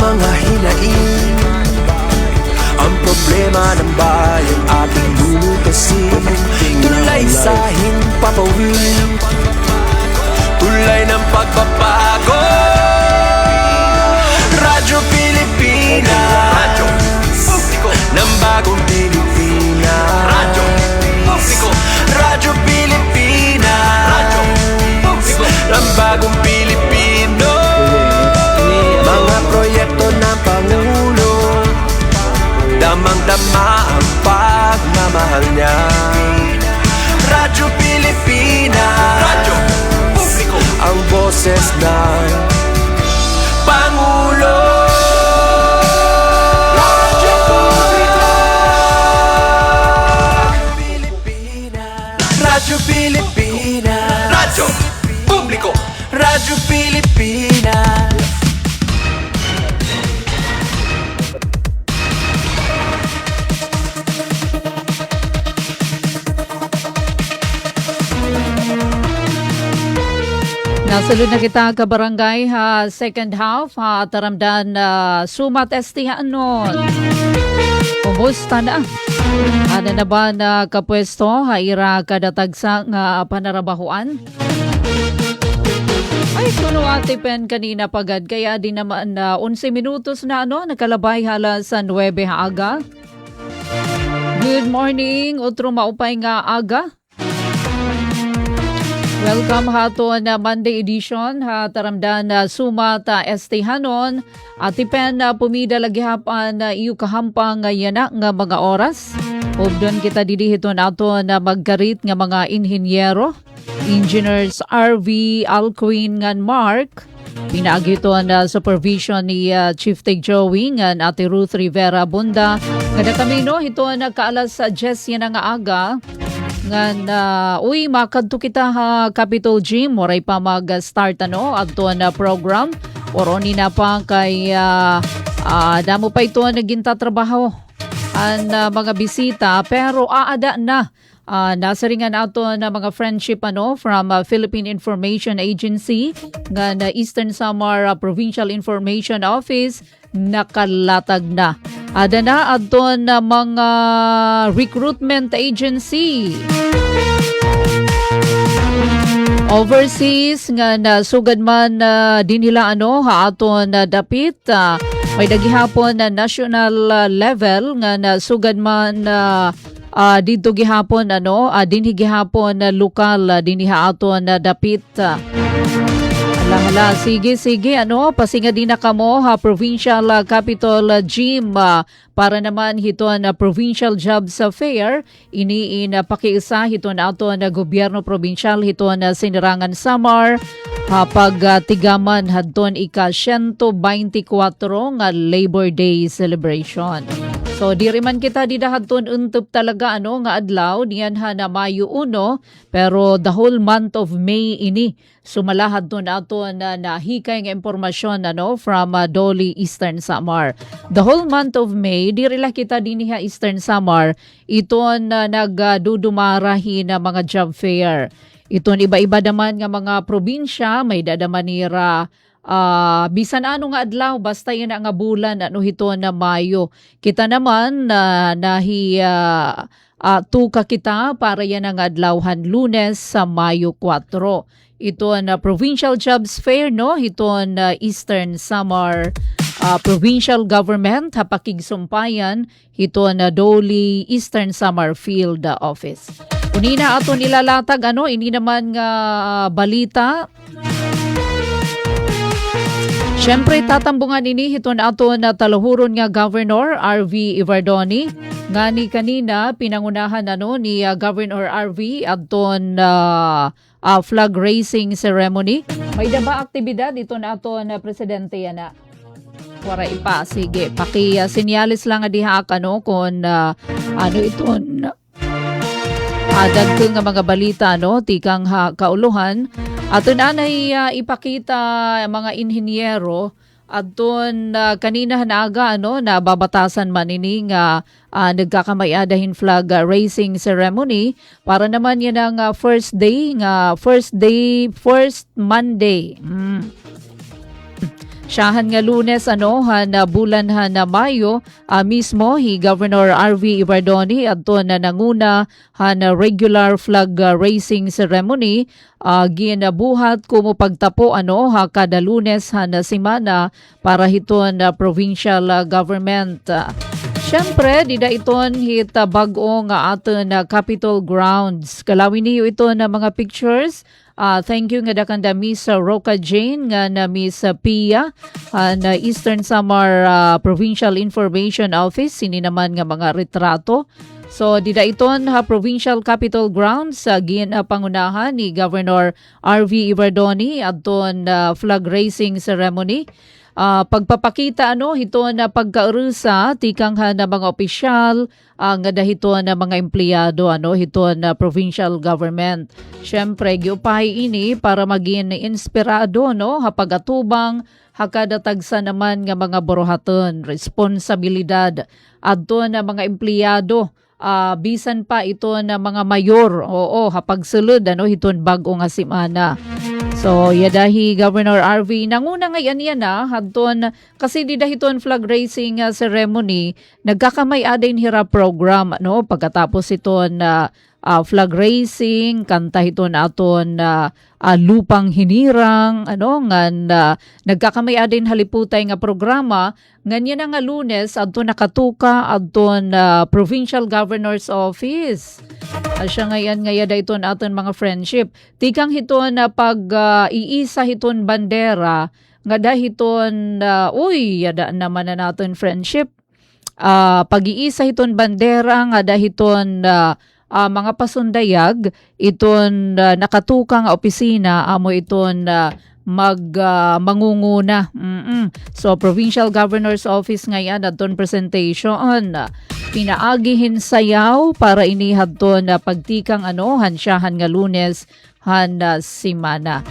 mga hinaing. Ang problema ng bayan ating lulutasin. Tulay sa himpapawid, tulay ng pagbabago. Radyo Pilipinas, radyo publiko ng bagong Pilipinas. Radyo publiko, Radyo Pilipinas, radyo publiko ng bagong Pilipino. Mga proyekto ng Pangulo, damang-dama ang pagmamahal niya. Radyo Pilipinas, radyo publiko, ang boses ng Pangulo. Radyo publiko, Radyo Pilipinas, radyo publiko, Radyo Pilipinas. Nasulod na kita ka barangay second half taramdan sumat estihanon. Kumusta na? Ano na ba na kapwesto ira kadatagsa nga panarabahuan? Ay kuno ate pen kanina pagad kaya di naman 11 minutos na nakalabay hala sa 9 aga. Good morning, otro maupay nga aga. Welcome hato na Monday edition taramdan sumat estihanon at ipen pumida lagyapan iyo kahampang yana nga mga oras. Ubdon kita didihiton ato na maggarit nga mga inhinyero, engineers RV Alcuin ngan Mark. Pinaagito na supervision ni Chief Tig Joey ngan Ate Ruth Rivera Bunda. Nga kamino ito nagkaalas sa 10 yan nga aga. Ngan uy makadto kita Capitol Gym moray pa mag-start adto na program oroni na pa kay damo pa ito naginta trabaho ang mga bisita pero aada na nasa ringan ato na mga friendship from Philippine Information Agency nga na Eastern Samar Provincial Information Office nakalatag na. Ada na adto na mga recruitment agency. Overseas nga nasugad man din nila haaton na dapit may dagihapon na national level nga nasugad man dito gihapon dinhi gihapon na lokal dinhi haaton na dapit. Hala, sige, pasinga din na kamo Provincial Capital Gym para naman hiton Provincial Jobs Fair. Iniin pakiisa hiton ato na gobyerno provincial hiton Sinirangan Samar pagtigaman hadton ika 124 nga Labor Day celebration. So diri man kita didahadton untop talaga nga adlaw diyan na Mayo 1 pero the whole month of May ini sumalahad ton ato na nahikay nga impormasyon from Doli Eastern Samar. The whole month of May diri la kita dinhi Eastern Samar iton nagdudumarahi na mga job fair. Iton iba-iba naman nga mga probinsya may dadaman nira bisan nga adlaw basta yan nga bulan hito na Mayo. Kita naman tuka kita para yan ang adlawhan Lunes sa Mayo 4. Ito na Provincial Jobs Fair hito na Eastern Samar Provincial Government hapakigsumpayan hito na Doli Eastern Samar Field Office. Unina ato nilalatag ini naman nga balita. Siyempre, tatambungan ini hiton ato na talahuron nga Governor RV Ivardoni. Nga ni kanina, pinangunahan ni Governor RV aton flag raising ceremony. May daba aktibidad ito na ato na presidente yan na. Wara ipa, sige. Paki-sinyalis lang diha kung iton dagkong nga mga balita tikang kauluhan. Aton anay ipakita mga inhinyero adton kanina hanaga na babatasan man ini nga nagkakamayadahin flag raising ceremony para naman yan ang first Siyahan nga Lunes na bulan na Mayo mismo hi Governor RV Ibardoni adto na nanguna na regular flag raising ceremony ginabuhat kumo pagtapo kada Lunes na semana para hiton provincial government. Siyempre, dida iton hit bag-o nga aton Capitol grounds. Kalawin niyo ito na mga pictures. Thank you nga dakanda Miss Roca Jane nga na Miss Pia na Eastern Samar Provincial Information Office. Sini naman nga mga retrato. So dida iton Provincial Capitol Grounds pangunahan ni Governor RV Ibardoni adton flag raising ceremony. Pagpapakita hito na pagkaurusa tikang na mga opisyal nga dahito na mga empleyado hito na provincial government. Syempre giupay ini para maging inspirado hapagatubang hakadatagsa naman nga mga borohaton responsibilidad adto na mga empleyado. Bisan pa ito na mga mayor hapagsulod hiton bag-o nga semana. So, yadahi Governor RV, nanguna ngayon yan hadton, kasi di dahiton flag raising ceremony, nagkakamay adin hira program, pagkatapos iton flag raising, kanta hiton aton lupang hinirang, nagkakamay adin haliputay nga programa, ganyan nga Lunes, adto nakatuka, adton Provincial Governor's Office. Siya ngayon dayton aton mga friendship. Tikang hiton na pag-iisa hiton bandera, nga dahiton, yada naman na naton friendship. Pag-iisa hiton bandera, nga dahiton mga pasundayag, iton nakatuka nga opisina, amo iton mangunguna. So, Provincial Governor's Office ngayon, aton presentation, pinaagihin sayaw para inihadto na pagtikang hansyahan nga Lunes semana.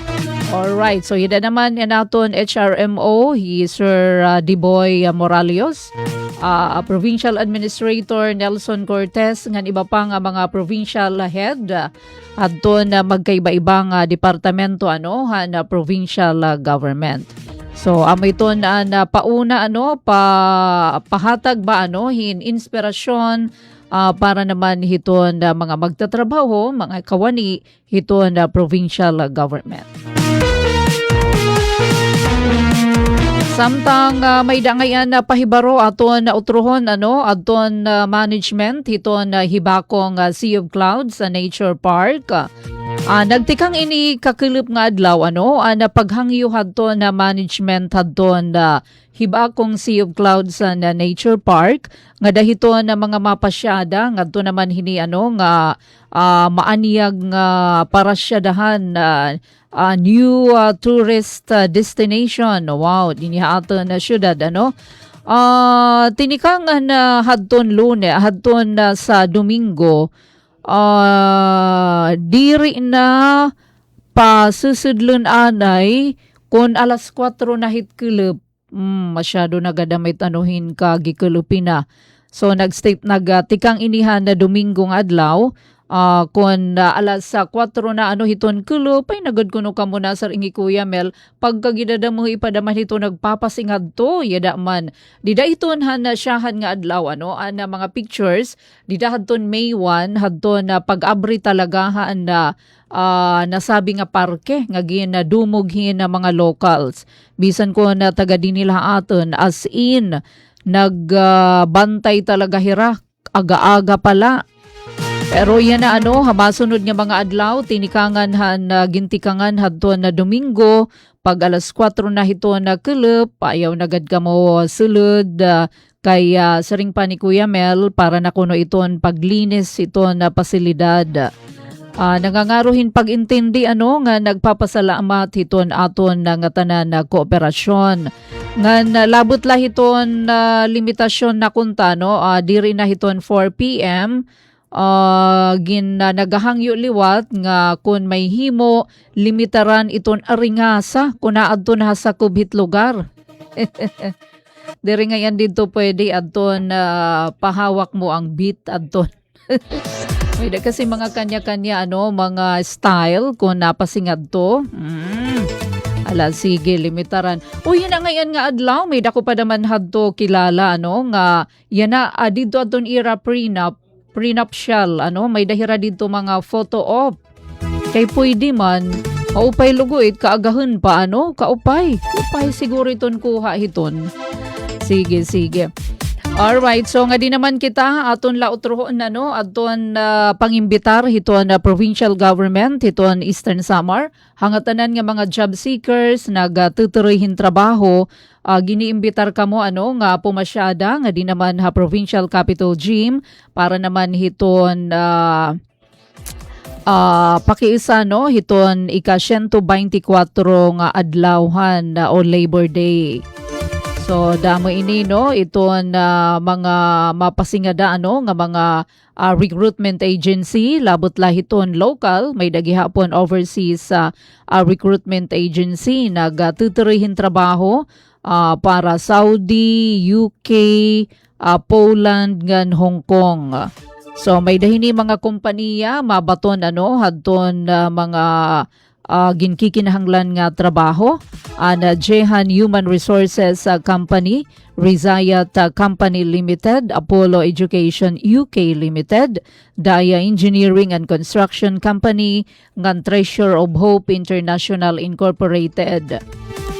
Alright, so yun naman naton HRMO, Sir Diboy Moralios, Provincial Administrator Nelson Cortez, ngan iba pa nga mga provincial head adto na magkaiba-ibang departamento na provincial government. So amo ito na pauna pahatag ba hin inspirasyon para naman hiton mga magtatrabaho, mga kawani hiton provincial government. Samtang may dangayan na pahibaro aton utruhon aton management hiton hibakong Sea of Clouds sa Nature Park. Nagtikang ini kakilip nga adlaw na paghangyo hadto na management hadto na hibakong Sea of Clouds sa Nature Park nga dahito na mga mapasyada ngadto naman hini nga maaniyag nga parasyadahan new tourist destination. Wow, dinhi aton na syudad tinikang na hadton Lunes hadton sa Domingo. Diri na pasusudlon anay kung alas 4 na hitkilip. Masyado nagadamit anuhin ka gikulupin na. So nagtikang inihan na Domingong adlaw. Kung alas 4 na hiton kulup ay nagad kuno ka muna sa ingi Kuya Mel pagkagidada mo ipadaman ito nagpapasingad to yada man dida iton na syahan nga adlaw na mga pictures dida hadton May 1 hadton na pag-abri talaga na nasabi nga parke nga ginadumughin na mga locals bisan ko na taga dinila aton as in nagbantay talaga hira aga-aga pala. Pero yan na hamasunod nga mga adlaw, tinikangan gintikangan hadto na Domingo, pag alas 4 na hito na kulup, ayaw nagad ka mo sulod, kaya saring pa ni Kuya Mel para na kuno iton paglinis iton na pasilidad. Nangangaruhin pag-intindi nga nagpapasalamat hiton aton nga tanan na kooperasyon. Nga labot la hiton limitasyon na kunta diri na hiton 4 PM. Nagahangyo liwat nga kun may himo limitaran iton aringasa kun naadto na sa kubhit lugar. Diri nga yan dito pwede adton pahawak mo ang beat adton. May kasi mga kanya-kanya mga style kung napasingad to. Ala, sige, limitaran. Uy, yun na ngayon nga adlaw, may dako pa naman hadto kilala, ano, nga, yan na, dito aton ira prenuptial, ano, may dahira dito mga photo op. Kay pwede man, kaupay luguit, kaagahon pa, ano, kaupay siguro iton kuha hiton. Sige. Alright, so nga di naman kita aton lautrohon na no, aton pangimbitar hiton provincial government hiton Eastern Samar, hangatanan nga mga job seekers nagtutuloyhin trabaho, giniimbitar kamo ano nga pumasyada nga di naman ha provincial capital gym para naman hiton pakiisa no hiton ika 124 nga adlawhan o Labor Day. So damo ini no iton mga mapasingada ano nga mga recruitment agency labot lahiton local may dagihapon overseas recruitment agency nagtutuloyhin trabaho para Saudi, UK, Poland ngan Hong Kong. So may dahini mga kompanya mabaton ano hadton mga ginkikinahanglan nga trabaho na Jehan Human Resources Company, Rizayat Company Limited, Apollo Education UK Limited, Daya Engineering and Construction Company, ngan Treasure of Hope International Incorporated.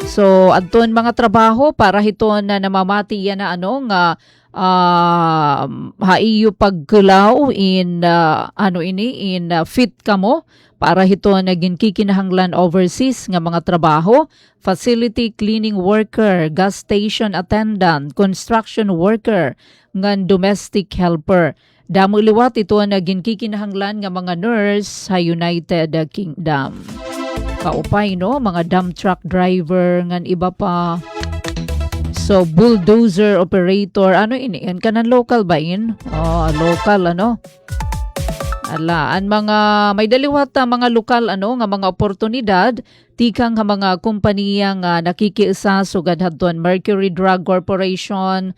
So adton mga trabaho para hiton na namamati yan na ano nga haiyo pagkulaw in fit kamo para hito naging kikinahanglan overseas nga mga trabaho, facility cleaning worker, gas station attendant, construction worker, ngan domestic helper. Damo liwat ito naging kikinahanglan nga mga nurse sa United Kingdom. Kaupay no, mga dump truck driver ngan iba pa. So bulldozer operator, ano ini? Yan kanan local ba in? Local ano? Ala, ang mga may daliwat mga lokal ano nga mga oportunidad tikang nga mga kompanya nga nakikiisa sugad hadton Mercury Drug Corporation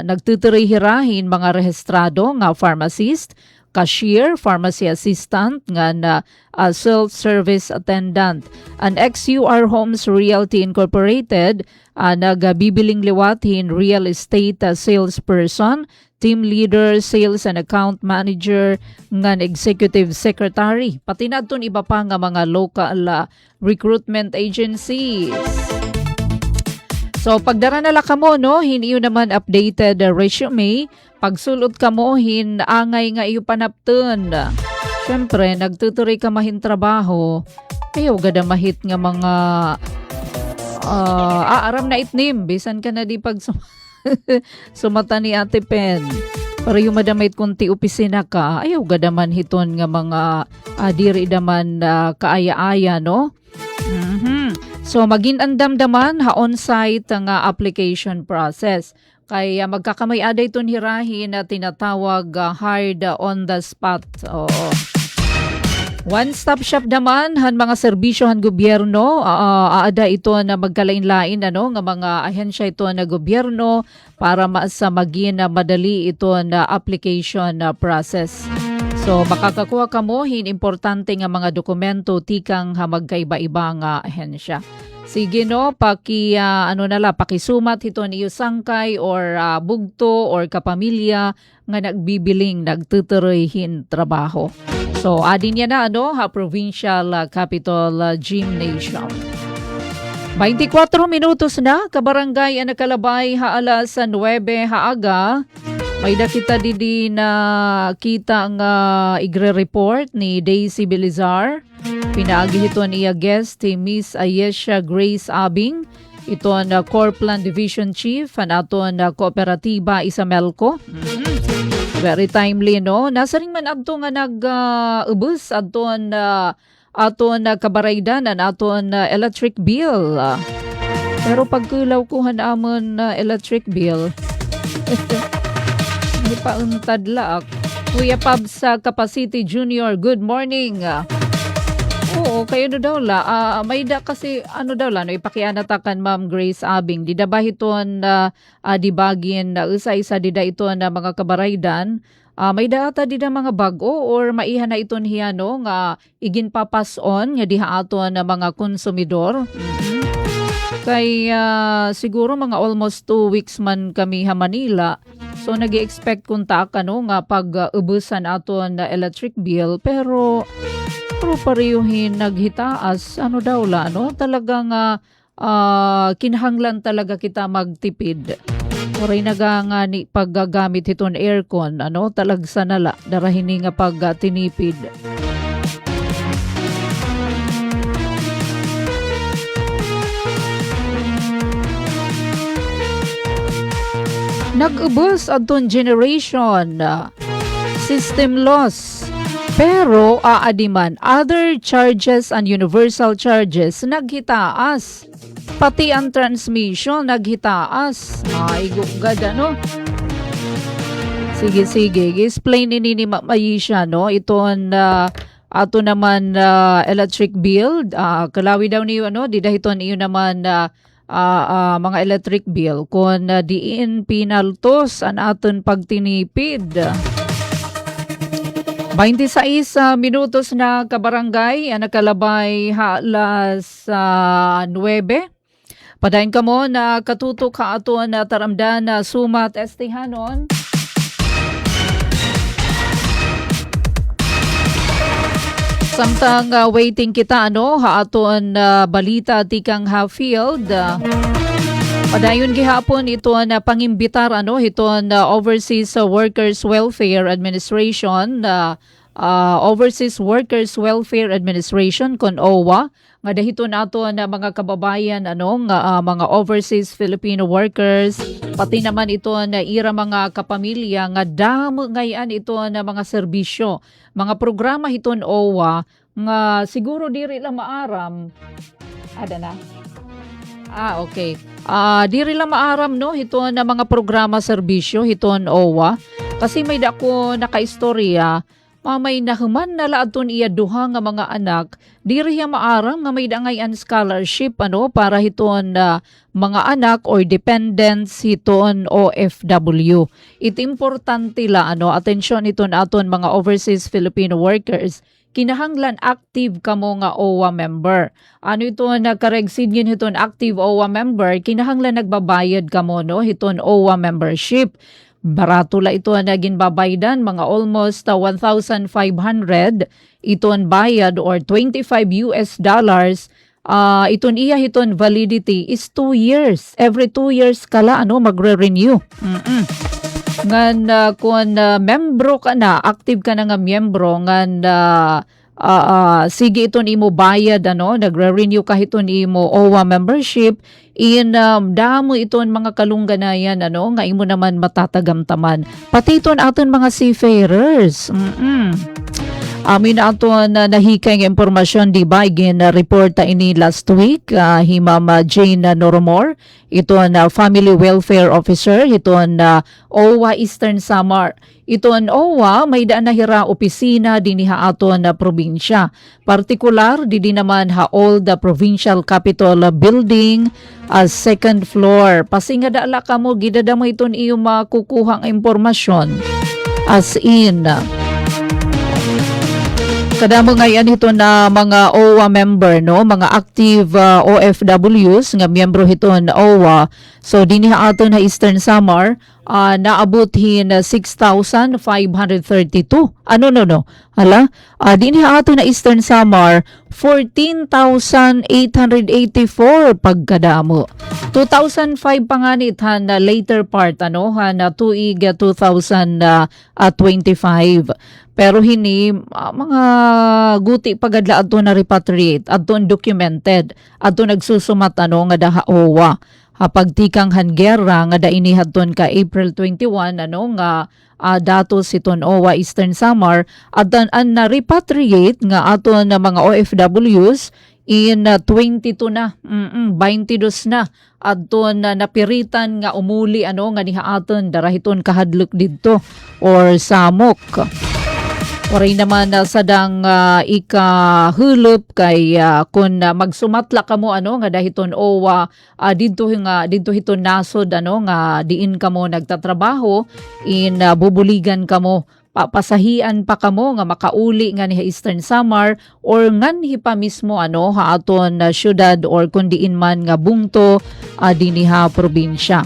nagtuturihirahin mga rehistrado nga pharmacist, cashier, pharmacy assistant, nga self-service attendant. An XUR Homes Realty Incorporated nagbibiling liwatin real estate salesperson, team leader, sales and account manager, ngan executive secretary. Pati naton iba pa nga mga local recruitment agencies. So pagdara nala kamo no, hiniyo naman updated resume, pagsulot kamo angay nga iyo panapton. Syempre nagtutuloy ka mahin trabaho, ayaw gada mahit nga mga aram na itnim, bisan ka na di pag sumata ni Ate Pen. Para yung madamait kunti opisina ka, ayaw gadaman hiton nga mga diri daman kaaya-aya no. So maging andam-daman ha on-site nga application process. Kaya magkakamay aday ton hirahin na tinatawag hard on the spot. Oo. One-stop shop naman han mga serbisyo han gobyerno, aada ito na magkalain-lain ano nga mga ahensya ito na gobyerno para sa maging madali ito na application process. So makakakuha ka mo importante nga mga dokumento tikang magkaiba-iba nga ahensya. Sige no, pakisumat ito niyo sangkay or bugto or kapamilya nga nagbibiling nagtutuloyhin trabaho. So adin yan na provincial capital gymnasium. 24 minutos na kabarangay ang nakalabay alas 9 haaga. May nakita didi na kita nga igre-report ni Daisy Belizar. Pinaagi ito niya guest ni Miss Ayesha Grace Abing. Ito ang Corplan Division Chief anato na Kooperatiba Isamelco. Very timely no. Nasa ring man adto nga nag-ubus aton kabaraydan aton electric bill. Pero pagkulaw ko amon electric bill. Hindi pa untadlaak. Kuya Pab sa Capacity Junior, good morning. Oo, kayo daw may kasi ipakianatakan Ma'am Grace Abing. Di da ba hiton dibagin isa-isa di da ito na mga kabaraydan may data di na mga bago or maiha na iton hiya no nga iginpapas on nga diha aton na mga konsumidor. Kay siguro mga almost 2 weeks man kami ha Manila. So nag-expect kunta ka no nga pag-ubusan aton na electric bill pero parehuyuhin naghitaas ano daw la no talagang kinahanglan talaga kita magtipid. Oray nga ni paggagamit iton aircon ano talagsa nala darahini nga pagtinipid. Nag-ubos aton generation system loss pero aadiman other charges and universal charges naghitaas. Pati ang transmission naghitaas. Ay, gugad ano. Sige. Explain ni Mayisha, no? Iton, ato naman electric bill. Kalawi daw niyo, ano? Didahiton niyo naman mga electric bill. Kung diin pinaltos ang aton pagtinipid. 26 minutos na kabarangay. Nakalabay halas 9. Padayon ka mo na katutok ka ato na taramdan na sumat estihanon. Samtang waiting kita ano ha aton balita tikang Hatfield. Padayon gihapon ito na pangimbitar ano ito na Overseas Workers Welfare Administration Overseas Workers Welfare Administration kon OWA nga dahito nato na mga kababayan ano nga mga overseas Filipino workers pati naman ito na ira mga kapamilya nga damo ngayon ito na mga serbisyo mga programa hiton OWA nga siguro diri lang maaram ada na okay diri lang maaram no ito na mga programa serbisyo hiton OWA kasi may dako nakaistorya mamay nahuman na laadton iya duha nga mga anak diri hiya maaram nga may dangayan scholarship ano para hiton mga anak or dependents hiton OFW. It importante la ano atensyon iton aton mga overseas Filipino workers kinahanglan active kamo nga OWA member. Ano ito nagkaregsidyon hiton active OWA member kinahanglan nagbabayad kamo no hiton OWA membership. Barato la ito na ginbabaydan, mga almost 1,500 iton bayad or $25. Iton iya hiton validity is 2 years. Every 2 years kala ano magre-renew. Ngan kung membro ka na, active ka na nga membro, ngan sige iton imo bayad ano nagre-renew ka iton imo OWA membership in damo iton mga kalungganayan ano nga imo naman matatagamtaman pati iton aton mga seafarers. Amin aton nahikay nga impormasyon di ba igin report ini last week Ma'am Jane Noromor iton family welfare officer iton OWA Eastern Samar. Iton OWA may daan na hira opisina diniha aton na probinsya. Partikular di naman old provincial capitol building as second floor. Pasinga daala ka mo gidada mo iton iyong makukuhang impormasyon as in kadamo ngayon ito na mga OWA member no mga active OFWs nga miyembro hiton OWA so dinhi aton na Eastern Samar naabot hin 6,532 no hala dinhi aton na Eastern Samar 14,884 pagkadamo 2005 panganit na later part ano na tuig 2025 pero hini mga guti pagadla adto na repatriate adto documented adto nagsusumat ano nga daha OWA pagtikang hanggera nga daini hadton ka April 21 ano nga datos iton OWA Eastern Samar adton na repatriate nga aton na mga OFWs in 22 na 22 na adton na napiritan nga umuli ano nga niha-aton darahiton kahadlok didto or samok. Oray naman sadang ikahulup kay kung magsumatla ka mo ano nga dahiton OWA didto hiton nasod ano nga diin ka mo nagtatrabaho in bubuligan ka mo papasahian pa kamo nga makauli nga ni Eastern Samar or nganhi pa mismo ha aton syudad or kundiin man nga bungto dinhi probinsya.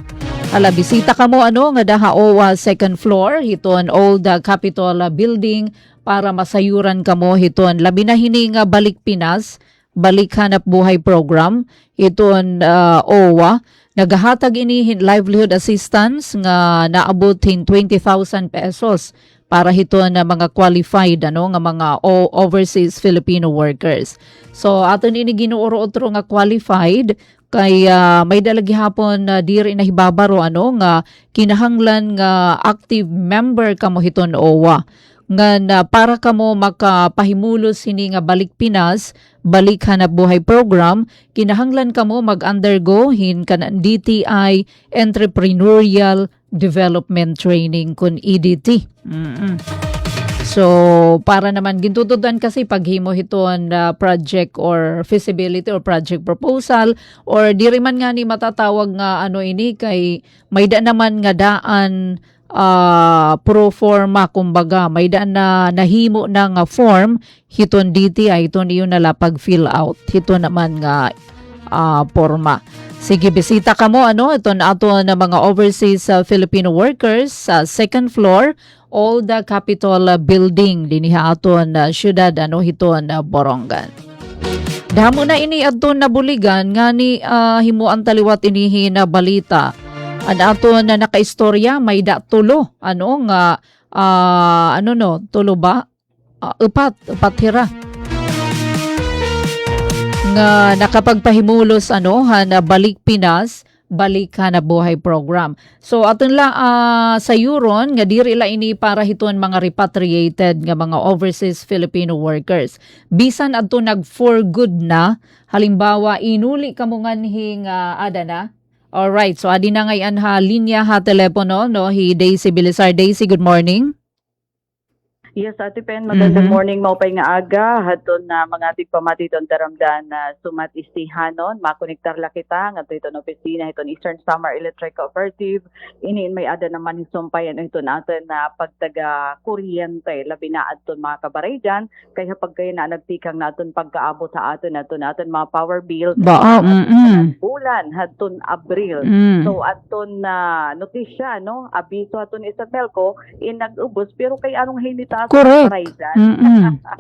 Bisita kamo nga daha OWA second floor hiton old Capitol building para masayuran kamo hiton labi na hini nga Balik Pinas, Balik Hanap Buhay program hiton OWA nagahatag ini livelihood assistance nga naabot hin 20,000 pesos para hiton na mga qualified nga mga overseas Filipino workers. So aton ini ginuoro otro nga qualified kay may dalagi hapon diri na hibabaro nga kinahanglan nga active member kamo hiton OWA nga para kamo makapahimulos hini nga Balik Pinas, Balik Hanap Buhay program, kinahanglan kamo mag-undergo hin kanang DTI Entrepreneurial Development Training kun EDT. So, para naman gintutudan kasi paghimo hiton project or feasibility or project proposal or diri man nga ni matatawag nga ini kay may da naman nga daan pro forma kumbaga may daan na nahimo na nga form hiton DTI hiton iyon nala pag fill out hiton naman nga forma. Sige, bisita kamo iton ato na mga overseas Filipino workers sa second floor all the Capitol building dinhi aton syudad hiton Borongan. Damo na ini adton na buligan nga ni himuan taliwat inihi na balita. Aton na nakaistorya may da tulo nga tulo ba? Upat hira nga nakapagpahimulos na Balik Pinas, Balik Hanap Buhay program. So aton la sa yuron nga diri la ini para hiton mga repatriated nga mga overseas Filipino workers. Bisan adto nag for good na halimbawa inuli kamo nganhi nga adana. Alright, so adi na ngayon linya telepono hi Daisy Bilisar. Daisy, good morning. Yes, Ate Pen, magandang morning mo pa'y nga aga. Haton na mga tigpamatiton taramdan na sumat istihanon. Makonektar la kita nga ito opisina iton Eastern Samar Electric Cooperative. Iniin may ada naman hisumpayan ito natin na pagtaga kuryente. Labi na aton mga kabaraydan. Kaya pag kayo na nagtikang natin pagkaabot sa aton mga power bill. Bulan, haton Abril. So aton na notisya, abiso aton Isabelco, nag-ubos. Pero kay anong hinita correct.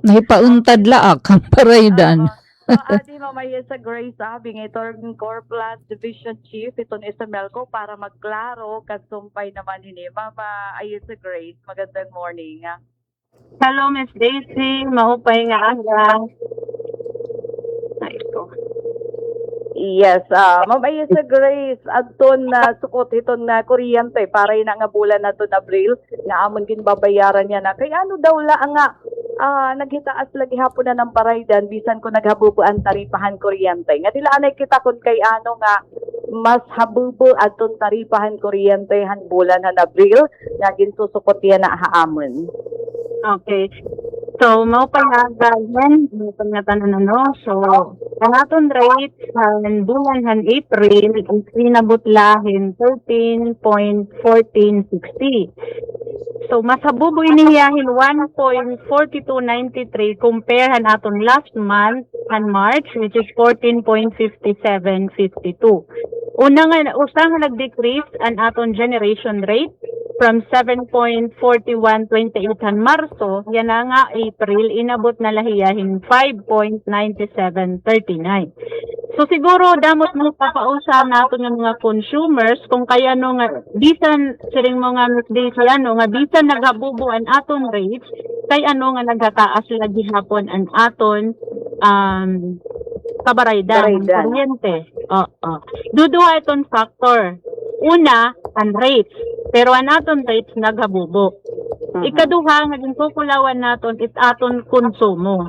Nahipauntad laak ang paraydan. Adi mamaya sa Grace Abing itorong Corplat Division Chief iton Isamelco para magklaro kasumpay naman hini Mama ayo sa Grace. Magandang morning. Hello, Miss Daisy. Mahupay nga aga. Yes, mamaya sa Grace adton na sukot iton na kuryente para ina nga bulan na to Abril nga amon gin babayaran niya na kay ano daw la nga naghitaas lagi hapon na ng paraydan bisan ko naghabubo ang taripahan kuryente nga dilaanay kita kun kay ano nga mas habubo adton taripahan kuryente han bulan han Abril nga ginsusukot yan na haamon. Okay. So, maupay nga agayan, maupay nga tanan So, ang aton rate sa bulan han April, ang sinabot lahin 13.1460. So, mas habubo inihiyahin 1.4293 compare han aton last month han March, which is 14.5752. Una nga, usa nga nag-decrease ang aton generation rate from 7.4128 han Marso, yan na nga April, inabot na lahiyahin 5.9739. So siguro damot mo papausa nato ng mga consumers kung kaya nga bisan siring mo nga Miss Daisy nga bisan nagabubo ang aton rates kay nga nagataas lagi hapon ang aton kabaraydan kuryente. Duduwa iton factor. Una, ang rates. Pero ang aton rates naghabubo. Ikaduha, naging kukulawan naton it aton konsumo.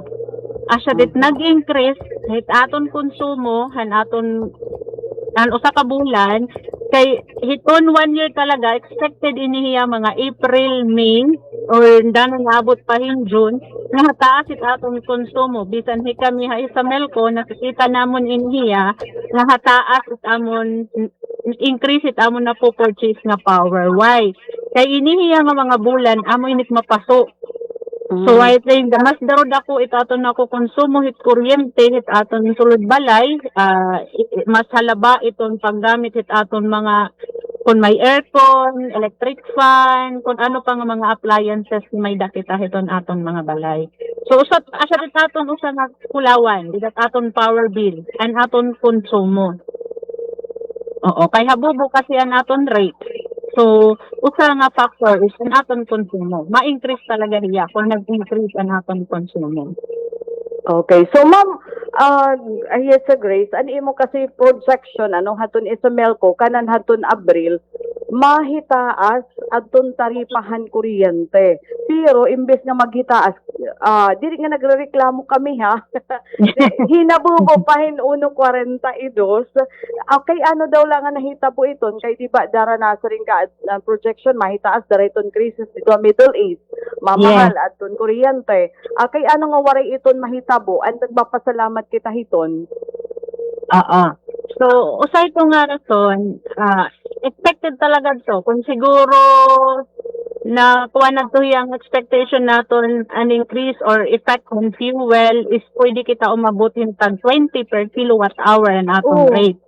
Asya dit nag-increase it aton konsumo, han aton usa ka bulan, kay hiton 1 year talaga, expected inihiya mga April, May, or dano naabot pa hin June, nga taas it atong konsumo bisan hi kami ha sa Melco nakikita namon inhiya nga taas it amon increase it amon na po purchase nga power. Why? Kay inihiya nga mga bulan amo init mapaso. So I think the mas darod ako it aton ako konsumo hit kuryente hit aton sulod balay mas halaba itong paggamit hit aton mga kung may aircon, electric fan, kung ano pa nga mga appliances may dakita hiton aton mga balay. So usat asa dit aton usa nga kulawan, dit aton power bill and aton konsumo. Oo, kay habubo kasi ang aton rate. So usa nga factor is ang aton konsumo. Ma-increase talaga niya kung nag-increase ang aton konsumo. Okay. So, ma'am, yes, Grace, ano imo kasi projection, ano, haton isa Melco, kanan haton Abril, mahitaas aton taripahan kuryente. Pero, imbes nga maghitaas, dili nga nagrereklamo kami, ha? Hinabubo pa hin 1.42. Okay, ano daw lang nga nahita po iton, kay diba, dara na sa rin ka projection, mahitaas, dara iton crisis dito Middle East, mamahal aton kuryente. Okay, ano nga waray iton mahitabo, ang nagpapasalamat kita hiton. So, usay ko nga rason, expected talaga to. Kung siguro na kuha na to yung expectation naton an increase or effect on fuel is pwede kita umabot yung tag 20 per kilowatt hour ang atong rate.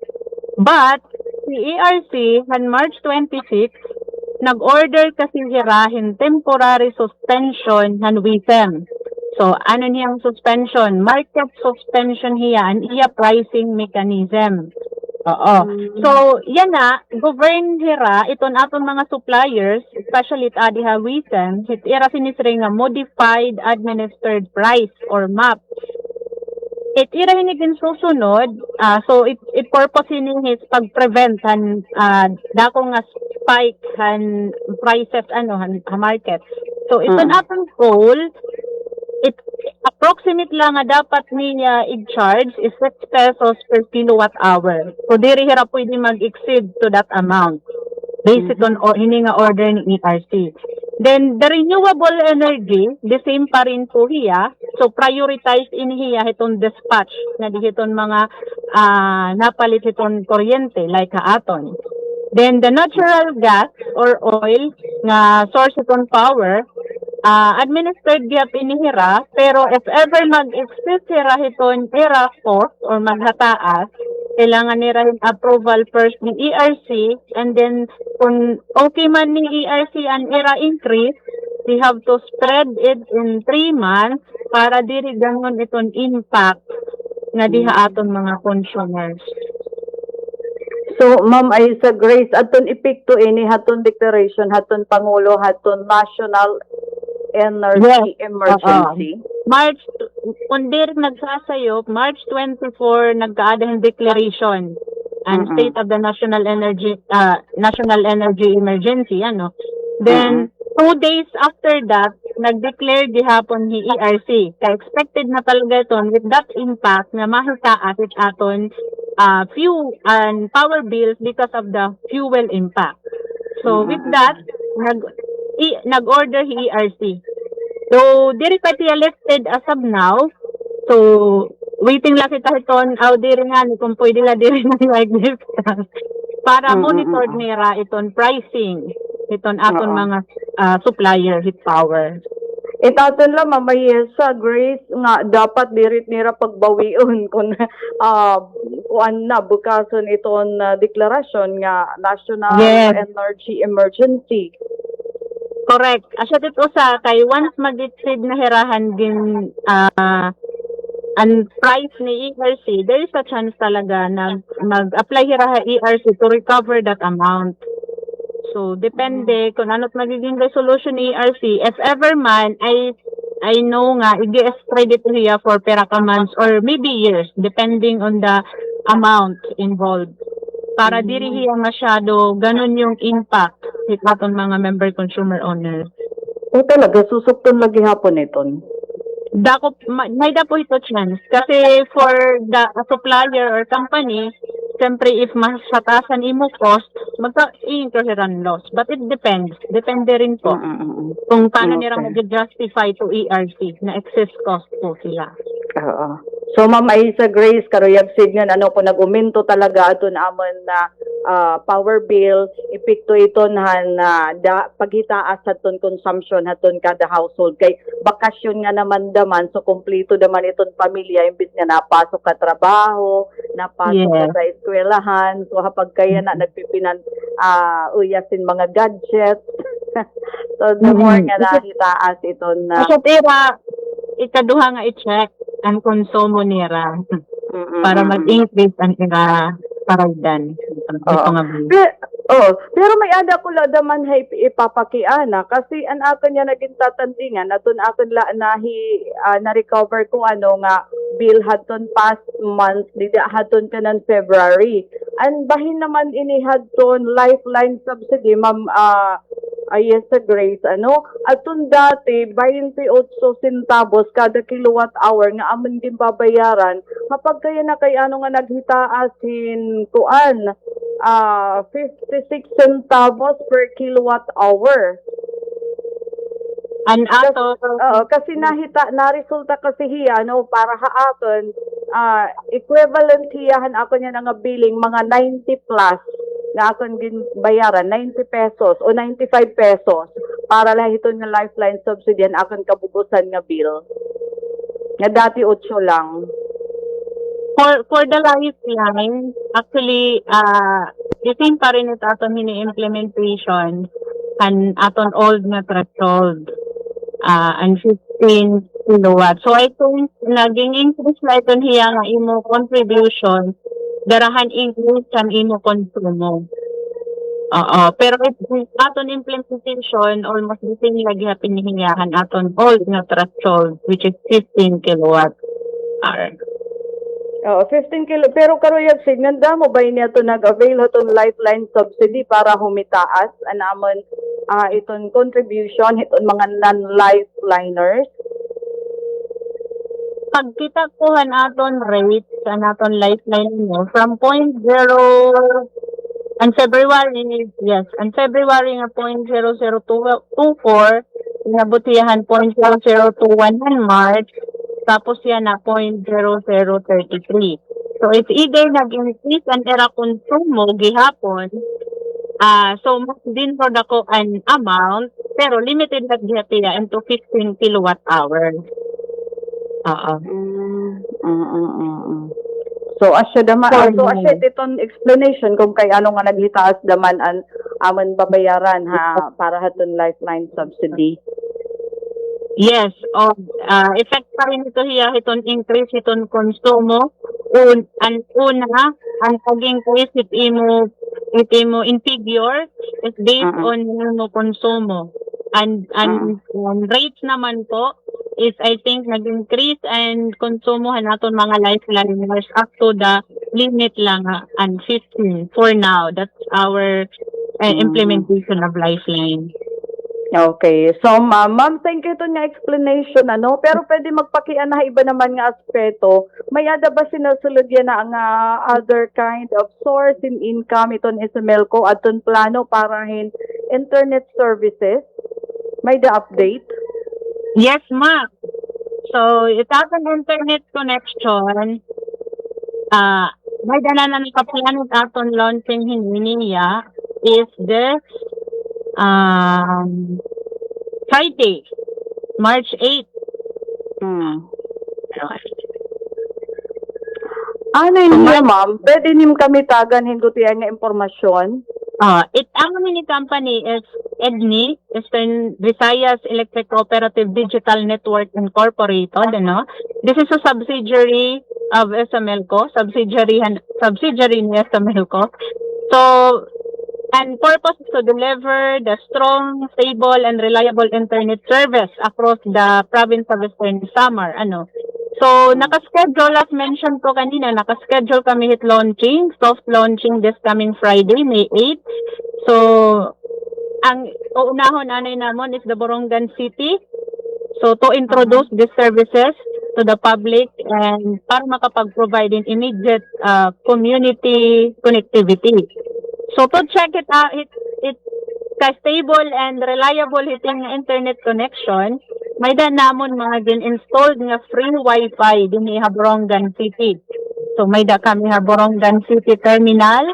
But, si ERC, on March 26, nag-order kasi hirahin temporary suspension ng WISM. So, ano niyang suspension? Market suspension hiyan, iya pricing mechanism. Oo. So, yan na, govern hira, iton aton mga suppliers, especially it adiha WISM, it ira sinisring nga modified administered price or MAP. It ira hinigin susunod, so it purpose his pag-prevent han dako nga spike han prices han market. So iton atong goal, it approximate lang nga dapat niya i-charge is 6 pesos per kilowatt hour. So diri hira pwede mag-exceed to that amount based on hini nga order ni ERC. Then, the renewable energy, the same pa rin po hiya. So, prioritize in hiya itong dispatch na dihiton mga napalit itong kuryente like haaton. Then, the natural gas or oil nga source itong power, administered gyap inihira, pero if ever mag-exceed hira itong era cost or maghataas, kailangan nila rin approval first ni ERC, and then kung okay man ni ERC ang era increase, we have to spread it in 3 months para diri gangon itong impact nga diha aton mga consumers. So, ma'am, ay sa Grace, aton ipikto ini haton declaration, haton Pangulo, haton National Energy Emergency. March, kung dir nagsasayop, March 24, nagkaadang declaration and state of the national energy emergency, ano. Then, 2 days after that, nag-declare gihapon ni ERC. Kaya expected na talaga ito with that impact na mahitaas it aton fuel and power bills because of the fuel impact. So, with that, nag-order si ERC. So, diri pa tiya listed as of now. So, waiting lang kita iton, diri nga, kung pwede la diri na like this. Para monitor nira iton pricing, iton aton mga supplier, hit power. Itaton lang, mamayesa, Grace, nga dapat dirit nira pagbawion kung kuan na, bukason iton deklarasyon nga National Energy Emergency. Correct. Asya dito sa kay once mag-exceed na hirahan din ang price ni ERC, there is a chance talaga na mag-apply hiraha ERC to recover that amount. So, depende kung ano't magiging resolution ni ERC. If ever man, I know nga, i-spread it here for pera ka months or maybe years, depending on the amount involved. Para diri hiya masyado, ganun yung impact hit aton mga member consumer owners. O talaga, susukton lagi hapon iton. May dapo ito chance. Kasi for the supplier or company, siyempre if mas satasan imo cost, magka-incur silang loss. But it depends. Depende rin po kung paano nila Okay. mag-justify to ERC na excess cost po sila. Oo. So Ma'am Aisa Grace karuyag signal ano po nag-uminto talaga aton amon na power bill epekto ito na paghitaas aton consumption aton kada household kay bakasyon nga naman daman so kompleto naman iton pamilya imbis nga napasok ka trabaho napasok ka Yes. sa eskwelahan so hapag kaya na nagpipinan uyasin mga gadgets so the more nga nahitaas iton na Sa tira, ikaduha nga i-check ang konsumo nira para mag-increase ang ira paragdan. Ito nga bill. Pero may ada ko la daman hay ipapakiana kasi an akin niya naging tatandingan aton akin la na recover ko ano nga bill haton past month dida haton kanan February. An bahin naman ini haton lifeline subsidy ma'am yes Grace ano aton dati 28 centavos kada kilowatt hour nga amon din babayaran kapag kaya na kay ano nga naghitaasin kuan 56 centavos per kilowatt hour. An ato, Kasi na-resulta kasi hiya, no, para haaton, equivalent hiyahan ako niya nga billing, mga 90 plus, na akong bayaran, 90 pesos o 95 pesos, para lang ito nga lifeline subsidy, ang akong kabubusan nga bill. Nga dati 8 lang. for the lifeline, actually, the same pa rin ito aton mini-implementation and aton old na threshold and 15 kilowatt. So, I think naging increase na ito hiya nga imo contribution, darahan increase ang imo konsumo. Pero aton implementation, almost the same lagi pinihingahan aton old na threshold, which is 15 kilowatt hour. 15 kilo. Pero karuyag signanda mo ba niya to nag-avail itong lifeline subsidy para humitaas anamon itong contribution itong mga non-lifeliners? Pag kita kuhan aton rates sa naton lifeline mo from 0.0 on February nga 0.0024 inabutihan 0.0021 March tapos yan na 0.0033. So it's either nag-increase ang era konsumo gihapon so mas din for dako an amount pero limited lang gihapon into 15 kilowatt hours. So asya daman asya itong explanation kung kay ano nga naghitaas daman an amon babayaran ha para haton lifeline subsidy. Yes, effect pa rin ito hiya itong increase itong konsumo. Ang pag-increase it imo in figure is based on imo konsumo. And rates naman po is I think nag-increase and konsumohan naton mga lifeliners up to the limit lang and 15 for now. That's our implementation of lifeline. Okay. So, ma'am, thank you to nga explanation, ano? Pero pwede magpakian na iba naman nga aspeto. May ada ba sinusulod yan na ang other kind of source in income iton SMLco at ton plano para hin internet services? May the update? Yes, ma'am. So, itong internet connection, may dala na nakaplano aton launching niya is this Friday, March 8. Ano yun niya, ma'am? Pwede nim kami tagan hinduti nga impormasyon? Ang mini company is EDNI, Eastern Visayas Electric Cooperative Digital Network Incorporated, ano? This is a subsidiary of SMLco, subsidiary ni SMLco. So, and purpose is to deliver the strong, stable, and reliable internet service across the province of Eastern Samar. So, nakaschedule, as mentioned ko kanina, nakaschedule kami hit launching, soft launching this coming Friday, May 8. So, ang uunahon anay namon is the Borongan City. So, to introduce these services to to the public and para makapag-provide in immediate community connectivity. So to check it out, it ka-stable and reliable hiting internet connection, may namon mga gin-installed nga free Wi-Fi din sa Borongan City. So may da kami sa Borongan City Terminal,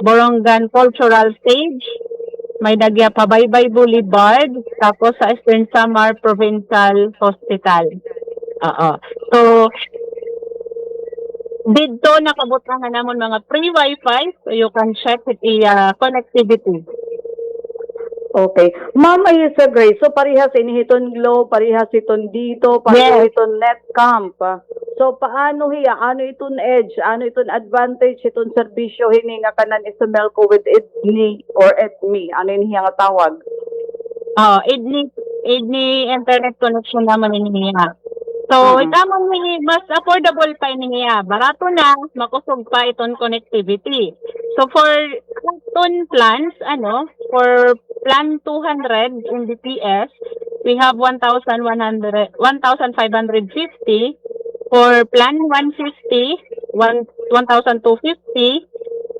Borongan Cultural Stage, may dagya Pabaybay Boulevard, tapos sa Eastern Samar Provincial Hospital. So, dito nakabutangan namon mga free Wi-Fi, so you can check it connectivity. Okay. Ma'am, ay sa Grace, so parehas inihiton Glow, parehas iton dito, parehas Yes. iton Netcamp. So paano hiya, ano iton edge, ano iton advantage, iton serbisyo hini nga kanan is Melco with EDNI or EDMI, ano yun hiya nga tawag? Idni internet connection naman niya. So, itamang mas affordable pa niya. Barato na, makusog pa iton connectivity. So, for iton plans, for plan 200 Mbps, we have 1,550. For plan 150, 1,250.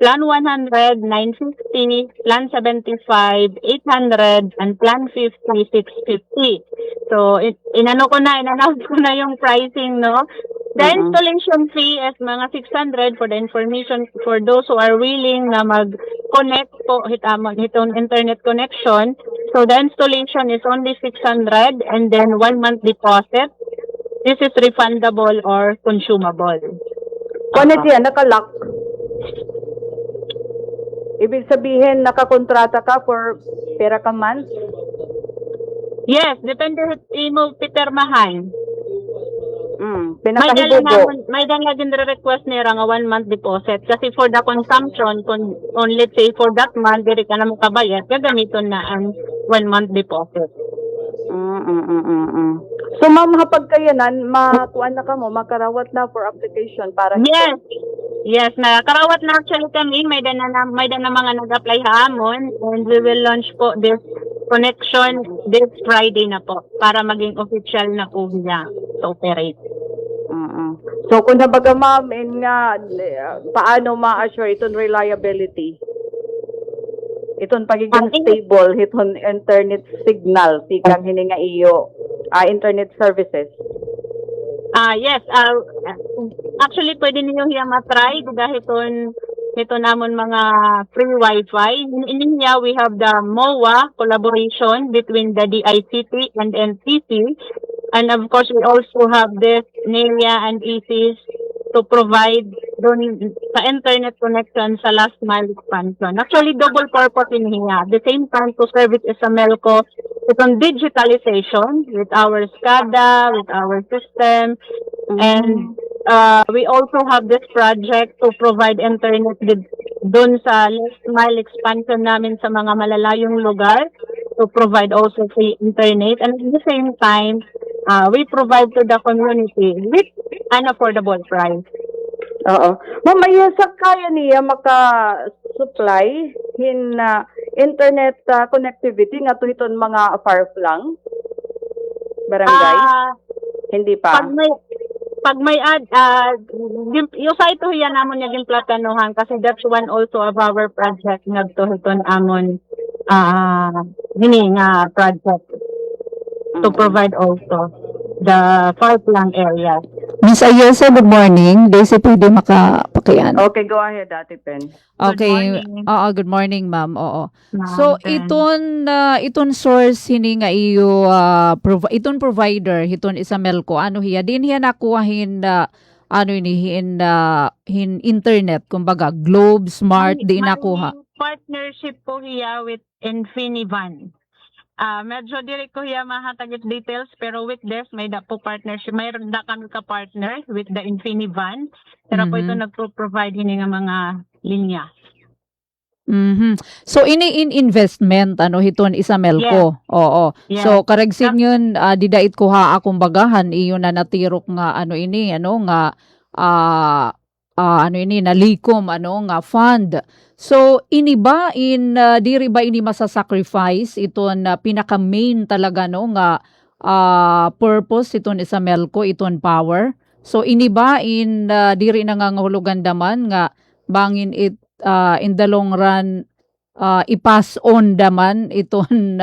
Plan 100, 950, Plan 75, 800, and Plan 50, 650. So, in-announce ko na yung pricing, no? The installation fee is mga 600 for the information for those who are willing na mag-connect po hitong internet connection. So, the installation is only 600 and then 1 month deposit. This is refundable or consumable. Kuno yan, nakalock. Ibig sabihin, nakakontrata ka for pera ka month? Yes, depende imo pitermahan. Pinakahibugo. May laging request nila nga 1 month deposit kasi for the consumption, on let's say for that month, diri ka na mo kabayad, gagamiton na ang 1 month deposit. So ma'am, hapag kayanan, makuan na ka mo, makarawat na for application para Yes, karawat na actually kami, may na mga nag-apply hamon and we will launch po this connection this Friday na po para maging official na po niya to operate. So kung nabaga ma'am, paano ma-assure itong reliability? Itong pagiging stable, itong internet signal, tikang hininga iyo, internet services. Yes, actually pwede ninyo hiya matry dahil ito namon mga free Wi-Fi. In here we have the MOA collaboration between the DICT and NTC, and of course we also have this NERIA and ISIS to provide sa internet connection sa last mile expansion. Actually double purpose in here. At the same time to service is a Melco itong digitalization with our SCADA, with our system, and we also have this project to provide internet doon sa last mile expansion namin sa mga malalayong lugar to provide also free internet, and at the same time we provide to the community with an affordable price. Oo. Ma'am, sa kaya niya maka-supply internet connectivity nga tuhiton mga far-flung barangay? Hindi pa. Pag may yung sa ito yan namon naging platanuhan kasi that's one also of our project nagtuhiton amon nga project to provide also the far-flung areas. Miss Ayesa, good morning. Daisy, pwede makapakayan. Okay, go ahead, Ate Pen. Okay. morning. Good morning, ma'am. Oo. Ma'am, So, then- iton source hini nga iyo, iton provider, iton isa Melco, ano hiya, din hiya nakuha hin internet, kumbaga, Globe, Smart, di nakuha. May partnership po hiya with Infinivan. Medyo dili ko hiya mahatagit details pero with this may da po partnership, may da kami ka partner with the Infinivan. Pero po ito nagpo-provide hini nga mga linya. So, in investment, hiton isa Melco. Oo. Yes. So, karagsin yun, didait ko ha akong bagahan, iyon na natirok nga, nalikom, nga fund. So, diri ba ini masasacrifice iton pinaka-main talaga, nga purpose iton isa Melco iton power. So iniba in diri nangangahulugan daman nga bangin in the long run i-pass on daman iton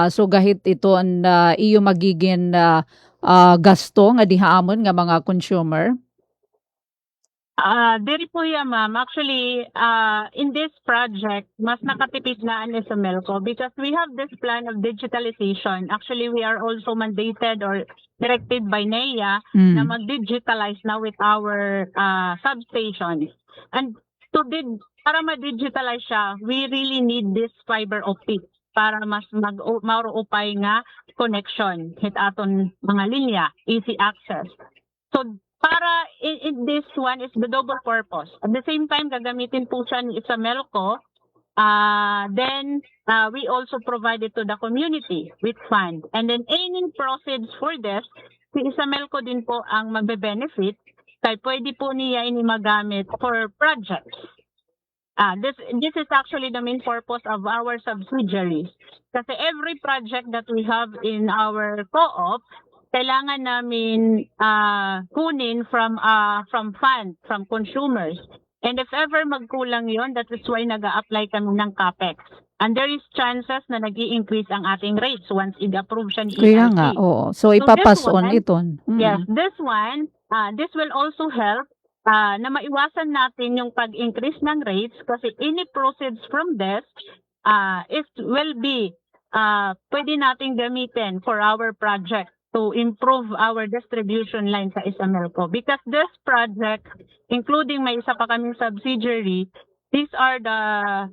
so gahit iton iyo magiging gasto nga dihaamon nga mga consumer. Diri po yan, ma'am. Actually, in this project, mas nakatipid na ang Melco because we have this plan of digitalization. Actually, we are also mandated or directed by NEA na mag-digitalize na with our substations. And para ma-digitalize siya, we really need this fiber optic para mas mauupay nga connection hit aton mga linya, easy access. So, para in this one is the double purpose. At the same time, gagamitin po siya ni Melco. Then, we also provide it to the community with fund. And then, any proceeds for this, si Melco din po ang magbe-benefit. Kaya pwede po niya ini magamit for projects. This is actually the main purpose of our subsidiaries. Kasi every project that we have in our co-op, kailangan namin kunin from fund, from consumers. And if ever magkulang yon, that is why nag-a-apply kami ng CAPEX. And there is chances na nag-i-increase ang ating rates once i-approve siya ni Kaya ERC. nga, oo. So ipapass on iton. Yes, this one, this will also help na maiwasan natin yung pag-increase ng rates kasi any proceeds from this will be pwede nating gamitin for our project to improve our distribution line sa Melco. Because this project, including may isa pa kaming subsidiary, these are the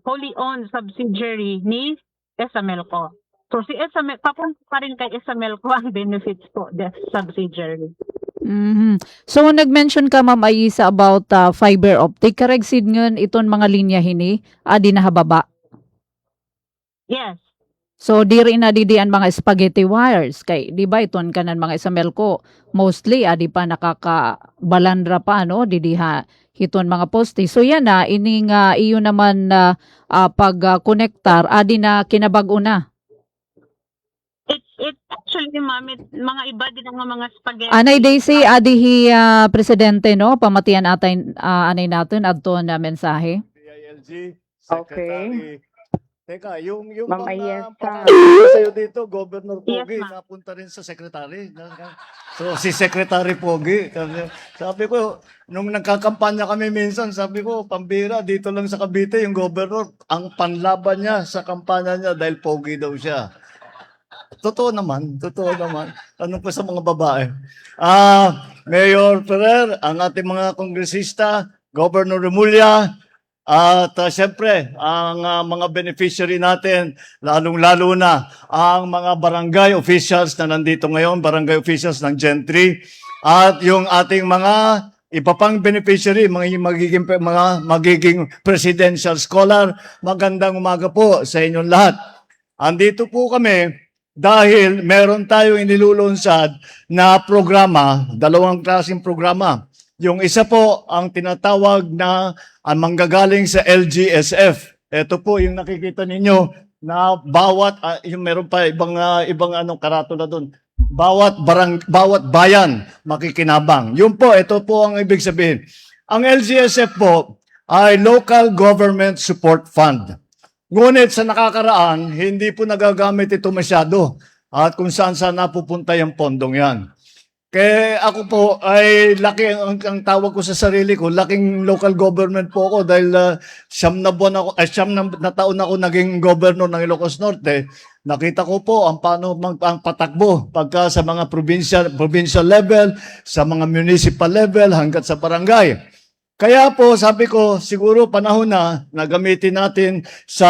wholly owned subsidiary ni Melco. So si papunta pa rin kay Melco ang benefits po, this subsidiary. So nag-mention ka Ma'am Aisa about fiber optic. Karagsid ngon iton mga linya hini, di nahababa. Yes. So diri na didian mga spaghetti wires kay di ba iton kanan mga Melco mostly di pa nakakabalandra pa no didiha hiton mga poste. So yan na ining iyo naman pag connectar adi na kinabag-o na. It actually ma'am, mga iba din ang mga spaghetti. Anay Daisy adihi presidente no pamatian atay anay natin adto na mensahe. DILG, Okay. Secretary. Teka, yung Ma'am mga Ayesa. papakita sa'yo dito, Governor Yes, Pogi, ma'am. napunta rin sa Secretary. So, si Secretary Pogi, sabi ko, nung nagkakampanya kami minsan, sabi ko, pambira, dito lang sa Cavite, yung Governor, ang panlaban niya sa kampanya niya dahil Pogi daw siya. Totoo naman. Ano pa sa mga babae? Mayor Ferrer, ang ating mga kongresista, Governor Remulla, at siyempre, ang mga beneficiary natin, lalong-lalo na ang mga barangay officials na nandito ngayon, barangay officials ng Gen 3, at yung ating mga iba pang beneficiary, mga magiging presidential scholar. Magandang umaga po sa inyong lahat. Andito po kami dahil meron tayong inilulunsad na programa, dalawang klaseng programa. Yung isa po ang tinatawag na ang manggagaling sa LGSF. Ito po yung nakikita ninyo na bawat yung meron pa ibang karatula doon. Bawat bayan makikinabang. Yun po, ito po ang ibig sabihin. Ang LGSF po ay Local Government Support Fund. Ngunit sa nakakaraan, hindi po nagagamit ito masyado. At kung saan napupunta yung pondong yan. Kaya ako po ay laki ang tawag ko sa sarili ko, laking local government po ako dahil siyam na taon ako naging governor ng Ilocos Norte. Nakita ko po ang paano ang patakbo pagka sa mga provincial level, sa mga municipal level hanggat sa barangay. Kaya po sabi ko siguro panahon na gamitin natin sa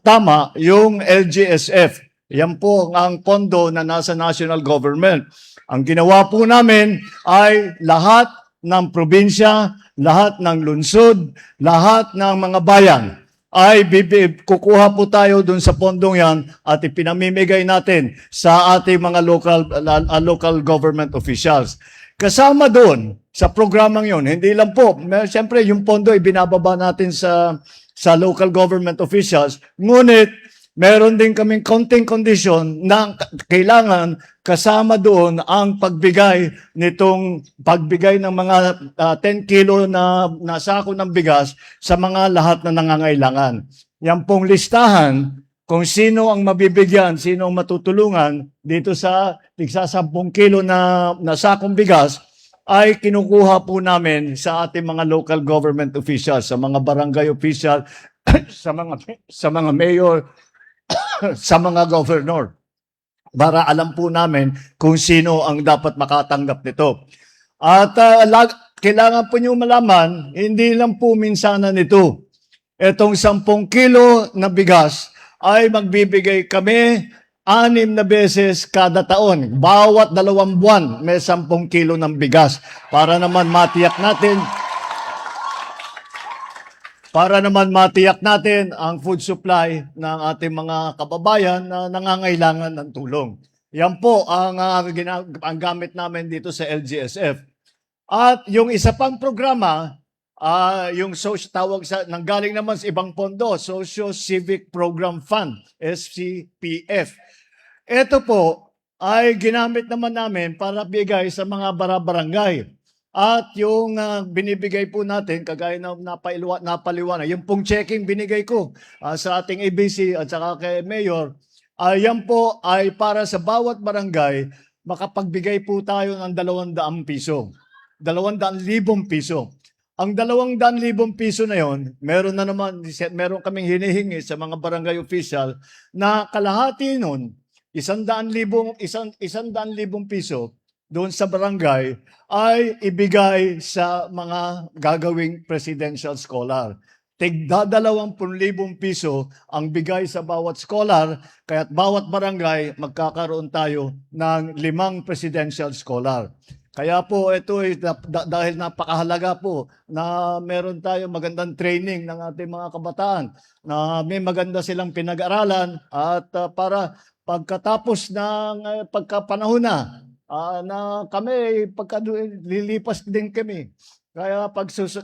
tama yung LGSF. Yan po ang pondo na nasa national government. Ang ginawa po namin ay lahat ng probinsya, lahat ng lungsod, lahat ng mga bayan ay kukuha po tayo dun sa pondong yan at ipinamimigay natin sa ating mga local government officials. Kasama doon sa programang yon, hindi lang po, siyempre yung pondo ibinababa natin sa local government officials, ngunit meron din kaming counting condition na kailangan kasama doon ang pagbigay ng mga 10 kilo na sako ng bigas sa mga lahat na nangangailangan. Yan pong listahan kung sino ang mabibigyan, sino ang matutulungan dito sa tigsa 10 kilo na sakong bigas ay kinukuha po namin sa ating mga local government officials, sa mga barangay official, sa mga mayor, sa mga governor, para alam po namin kung sino ang dapat makatanggap nito. At kailangan po niyo malaman, hindi lang po minsanan nito. Itong 10 kilo na bigas ay magbibigay kami 6 na beses kada taon. Bawat 2 buwan may 10 kilo ng bigas para naman matiyak natin ang food supply ng ating mga kababayan na nangangailangan ng tulong. Yan po ang gamit namin dito sa LGSF. At yung isa pang programa, yung nanggaling naman sa ibang pondo, Socio Civic Program Fund, SCPF. Ito po ay ginamit naman namin para bigay sa mga barangay. At yung binibigay po natin, kagaya na napaliwanag, yung pong checking binigay ko sa ating ABC at saka kay Mayor, yan po ay para sa bawat barangay, makapagbigay po tayo ng 200 piso. 200,000 piso. Ang 200,000 piso na yon, meron kaming hinihingi sa mga barangay official na kalahati nun, 100,000 piso doon sa barangay ay ibigay sa mga gagawing presidential scholar. Tigda 20,000 piso ang bigay sa bawat scholar, kaya't bawat barangay magkakaroon tayo ng 5 presidential scholar. Kaya po ito ay dahil napakahalaga po na meron tayo magandang training ng ating mga kabataan, na may maganda silang pinag-aralan at para pagkatapos ng pagkapanahon na kami, lilipas din kami. Kaya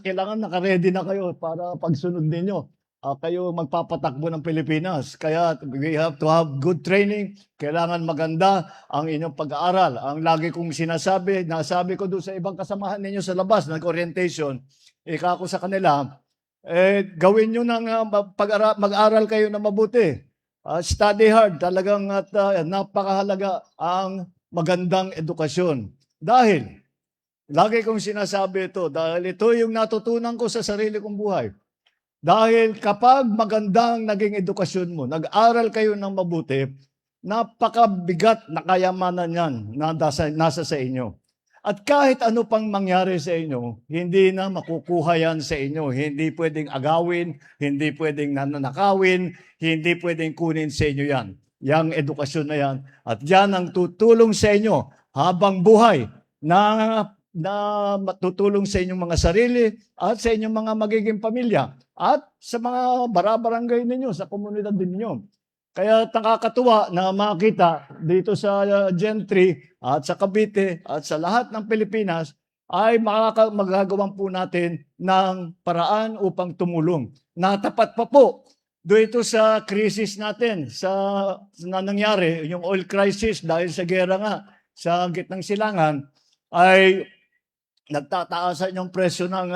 kailangan nakaredy na kayo para pagsunod ninyo. Kayo magpapatakbo ng Pilipinas. Kaya we have to have good training. Kailangan maganda ang inyong pag-aaral. Ang lagi kong nasabi ko doon sa ibang kasamahan ninyo sa labas, nag-orientation, ika ko sa kanila, gawin nyo mag-aral kayo na mabuti. Study hard. Talagang napakahalaga ang magandang edukasyon. Dahil, lagi kong sinasabi ito, dahil ito yung natutunan ko sa sarili kong buhay. Dahil kapag magandang naging edukasyon mo, nag-aral kayo ng mabuti, napakabigat na kayamanan yan na nasa sa inyo. At kahit ano pang mangyari sa inyo, hindi na makukuha yan sa inyo. Hindi pwedeng agawin, hindi pwedeng nananakawin, hindi pwedeng kunin sa inyo yan. Yang edukasyon na yan. At yan ang tutulong sa inyo habang buhay na matutulong sa inyong mga sarili at sa inyong mga magiging pamilya at sa mga barangay ninyo, sa komunidad ninyo. Kaya nakakatuwa na makita dito sa Gentry at sa Cavite at sa lahat ng Pilipinas ay magagawan po natin ng paraan upang tumulong. Natapat pa po dito sa krisis natin na nangyari, yung oil crisis dahil sa gera nga sa gitnang silangan, ay nagtataasan yung presyo ng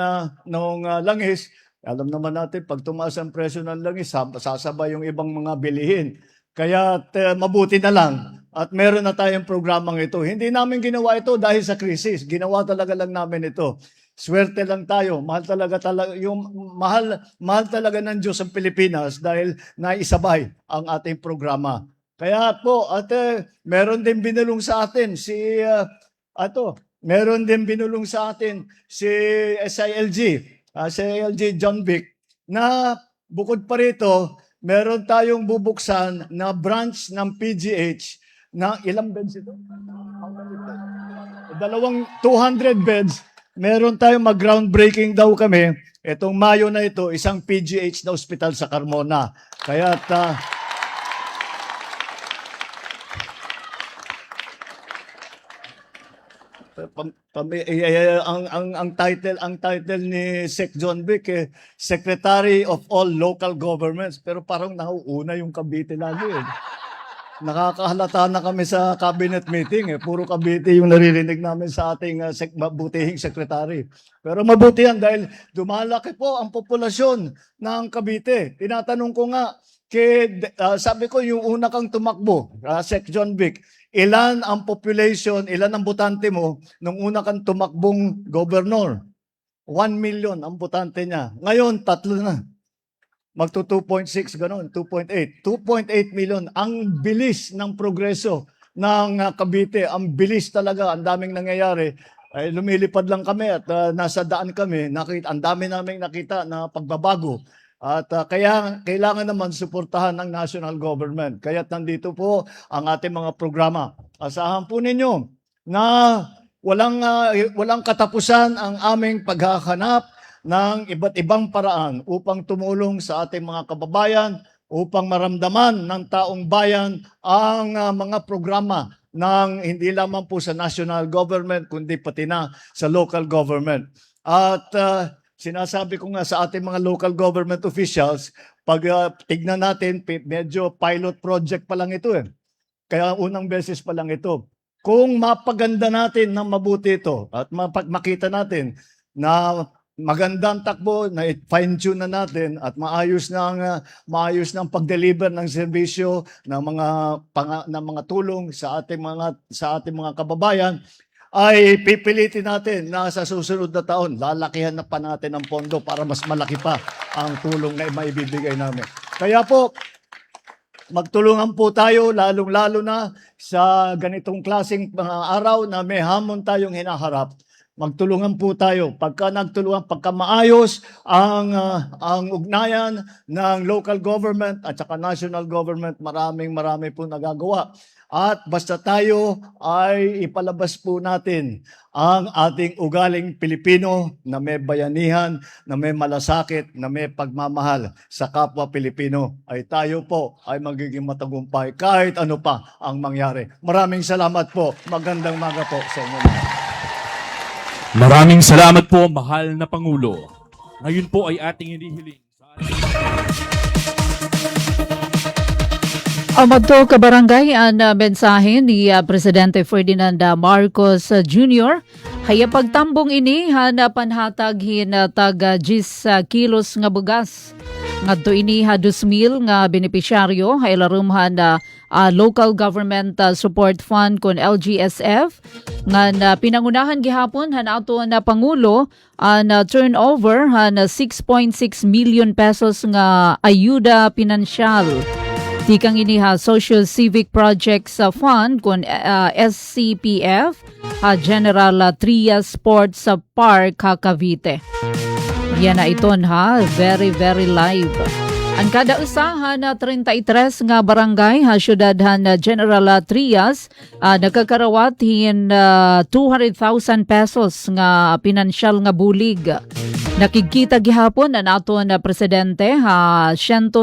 langis. Alam naman natin, pag tumaas ang presyo ng langis, sasabay yung ibang mga bilihin. Kaya mabuti na lang at meron na tayong programang ito. Hindi namin ginawa ito dahil sa krisis. Ginawa talaga lang namin ito. Swerte lang tayo. Mahal talaga ng Diyos ang Pilipinas dahil naisabay ang ating programa. Kaya po, meron din binulong sa atin si SILG, SILG John Vic, na bukod pa rito, meron tayong bubuksan na branch ng PGH na ilang beds ito? 200 beds. Meron tayong mag-groundbreaking daw kami. Itong Mayo na ito, isang PGH na ospital sa Carmona. Kaya ang title ni Sec John Vic Secretary of All Local Governments, pero parang nauuna yung Cavite lagi eh. Nakakahalata na kami sa cabinet meeting puro Cavite yung naririnig namin sa ating butihing secretary. Pero mabuti yan dahil dumalaki po ang populasyon ng Cavite. Tinatanong ko nga sabi ko yung una kang tumakbo, Sec John Vic, ilan ang population, ilan ang botante mo nung una kang tumakbong gobernur? 1 million ang botante niya. Ngayon, 3 na. Magto 2.6, gano'n, 2.8. 2.8 million. Ang bilis ng progreso ng Cavite. Ang bilis talaga. Ang daming nangyayari. Ay, lumilipad lang kami at nasa daan kami. Ang dami naming nakita na pagbabago. At kaya kailangan naman suportahan ng national government. Kaya nandito po ang ating mga programa. Asahan po ninyo na walang katapusan ang aming paghahanap ng iba't ibang paraan upang tumulong sa ating mga kababayan, upang maramdaman ng taong bayan ang mga programa ng hindi lamang po sa national government kundi pati na sa local government. At sinasabi ko nga sa ating mga local government officials, pag tignan natin, medyo pilot project pa lang ito Kaya unang beses pa lang ito. Kung mapaganda natin ng mabuti ito at makita natin na magandang takbo, na fine-tune na natin at maayos ng pag-deliver ng serbisyo ng mga tulong sa ating mga kababayan, ay pipilitin natin na sa susunod na taon, lalakihan na pa natin ang pondo para mas malaki pa ang tulong na maibibigay namin. Kaya po, magtulungan po tayo, lalong-lalo na sa ganitong klaseng mga araw na may hamon tayong hinaharap. Magtulungan po tayo. Pagka maayos ang ugnayan ng local government at saka national government, marami po nagagawa. At basta tayo ay ipalabas po natin ang ating ugaling Pilipino na may bayanihan, na may malasakit, na may pagmamahal sa kapwa Pilipino, ay tayo po ay magiging matagumpay kahit ano pa ang mangyari. Maraming salamat po. Magandang umaga po sa inyo. Maraming salamat po, mahal na Pangulo. Ngayon po ay ating hinihiling Madto kabarangay ang mensahe ni Presidente Ferdinand Marcos Jr. Kaya pagtambong ini hanapanhatag tag 10 kilos nga bugas. Ngadto ini 2,000 nga benepisyaryo hay larumhan local government support fund kon LGSF nga pinangunahan gihapon ato na Pangulo na turnover 6.6 million pesos nga ayuda pinansyal. Tikang ini Social Civic Projects Fund kon SCPF General Trias Sports Park Cavite. Yan na iton very very live. Ang kada usahan na 33 nga barangay syudad General Trias nagkakarawat hin 200,000 pesos nga pinansyal nga bulig. Nakikita gihapon na ato na presidente 165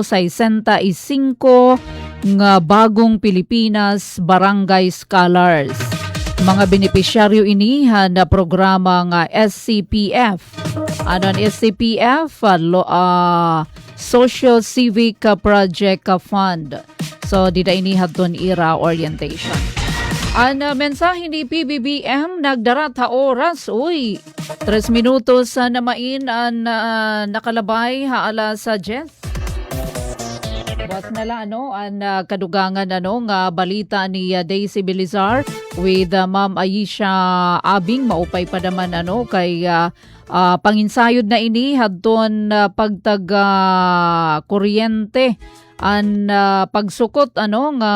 nga bagong Pilipinas Barangay Scholars. Mga benepisyaryo ini na programa nga SCPF. Ano ang SCPF? Social Civic Project Fund. So, dita ini haton ira orientation. Ang mensahe ni PBBM nagdarat oras. 3 minutos na main ang nakalabay alas 10. Buwas na lang ang kadugangan nga balita ni Daisy Belizar with Ma'am Aisha Abing. Maupay pa naman kay panginsayod na ini hadton pagtag kuryente ang pagsukot nga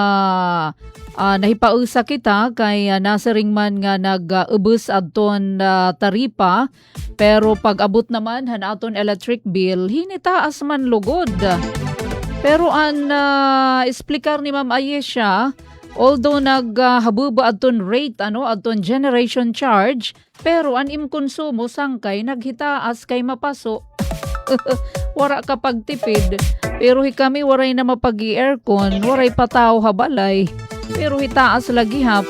nahipausa kita kay nasiring man nga nag-ubos adton taripa, pero pag abot naman aton electric bill hinitaas man lugod. Pero ang explicar ni Ma'am Ayesha, although naghabuba adton rate adton generation charge, pero ang imkonsumo sangkay naghitaas kay mapaso. Wara ka pagtipid, pero kami waray na mapag-aircon, waray pataw habalay, pero hitaas lagi hap.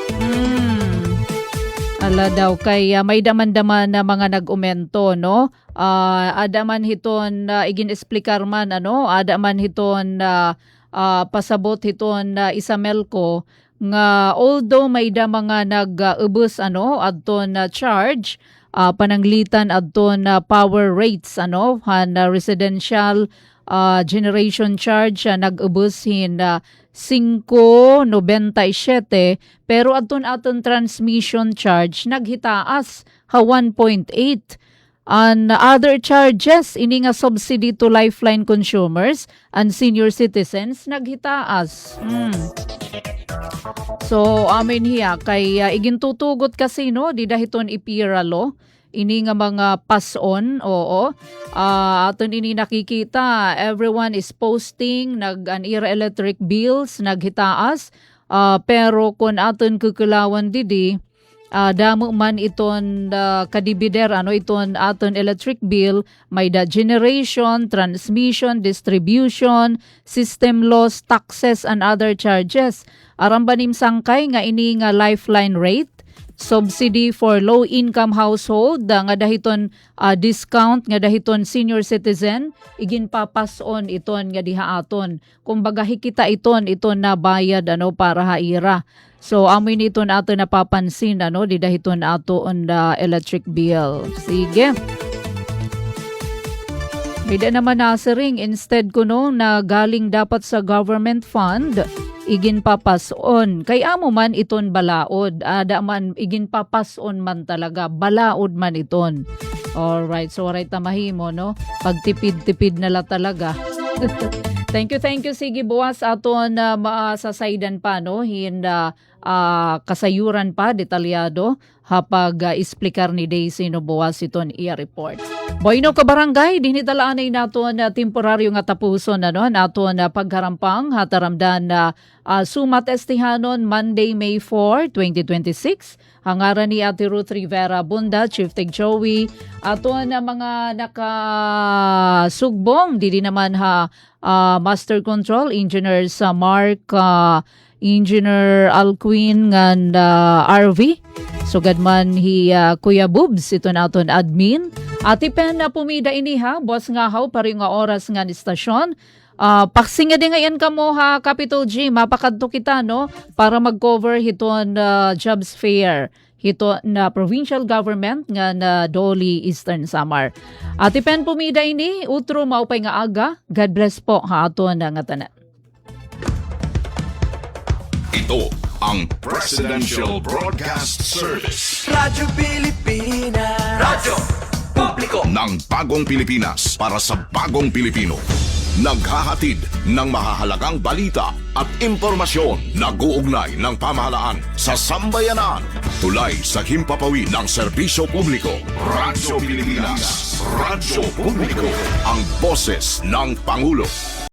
Ala daw kay may daman-daman na mga nag-umento no. Adaman hiton igin esplikar man ano, adaman hiton pasabot hiton isamelko nga although may da mga nag-ubos ano adton charge pananglitan adton power rates ano han residential generation charge nag-ubos hin 5.97 pero aton transmission charge naghitaas ha 1.8. And other charges ini nga subsidy to lifeline consumers and senior citizens naghitaas. So amin hiya kay igintutugot kasi no di dahiton ipiralo ini nga mga pass-on, oo. Aton ini nakikita, everyone is posting, nag-anira electric bills, naghitaas. Pero kung aton kukulawan didi, damo man iton kadibider, ano iton aton electric bill, may da generation, transmission, distribution, system loss, taxes, and other charges. Arambanim sangkay nga ini nga lifeline rate, subsidy for low-income household nga dahiton discount nga dahiton senior citizen igin papas-on iton nga dihaaton kumbaga hikita iton na bayad ano para haira. So amoy niton ato napapansin ano di dahiton ato on the electric bill. Sige. Bida naman nasiring instead kuno na galing dapat sa government fund igin papason. Kay amo man iton balaod. Ada man igin papason man talaga. Balaod man iton. Alright. So right tamahimo no. Pagtipid-tipid na la talaga. Thank you. Sige buwas aton maasasaydan pa no. Hinda kasayuran pa detalyado hapag isplikar ni Daisy no buwas iton i-report. Boyno ka barangay, dinitalaanay naton na temporaryo nga tapuson ano, naton na pagharampang hataramdan na Sumat Estihanon Monday, May 4, 2026. Hangaran ni Ate Ruth Rivera Bunda, Chief Tech Joey, aton na mga nakasugbong, dili naman Master Control, Engineer sa Mark, Engineer Alquin and RV. Sugad man Kuya Boobs, ito naton admin. Ati pen na pumida ini boss nga haw pari nga oras nga ni stasyon. Paksinga din ngayon kamo Capital G, mapakadto kita no para mag-cover hiton jobs fair hito na provincial government nga na Doli Eastern Samar. Ati pen pumida ini utro maupay nga aga. God bless po aton nga tanan. Ito ang Presidential Broadcast Service Radyo Pilipinas, radyo publiko ng Bagong Pilipinas para sa Bagong Pilipino. Naghahatid ng mahahalagang balita at impormasyon na guugnay ng pamahalaan sa sambayanan. Tulay sa himpapawid ng serbisyo publiko. Radyo Pilipinas, radyo publiko, ang boses ng Pangulo.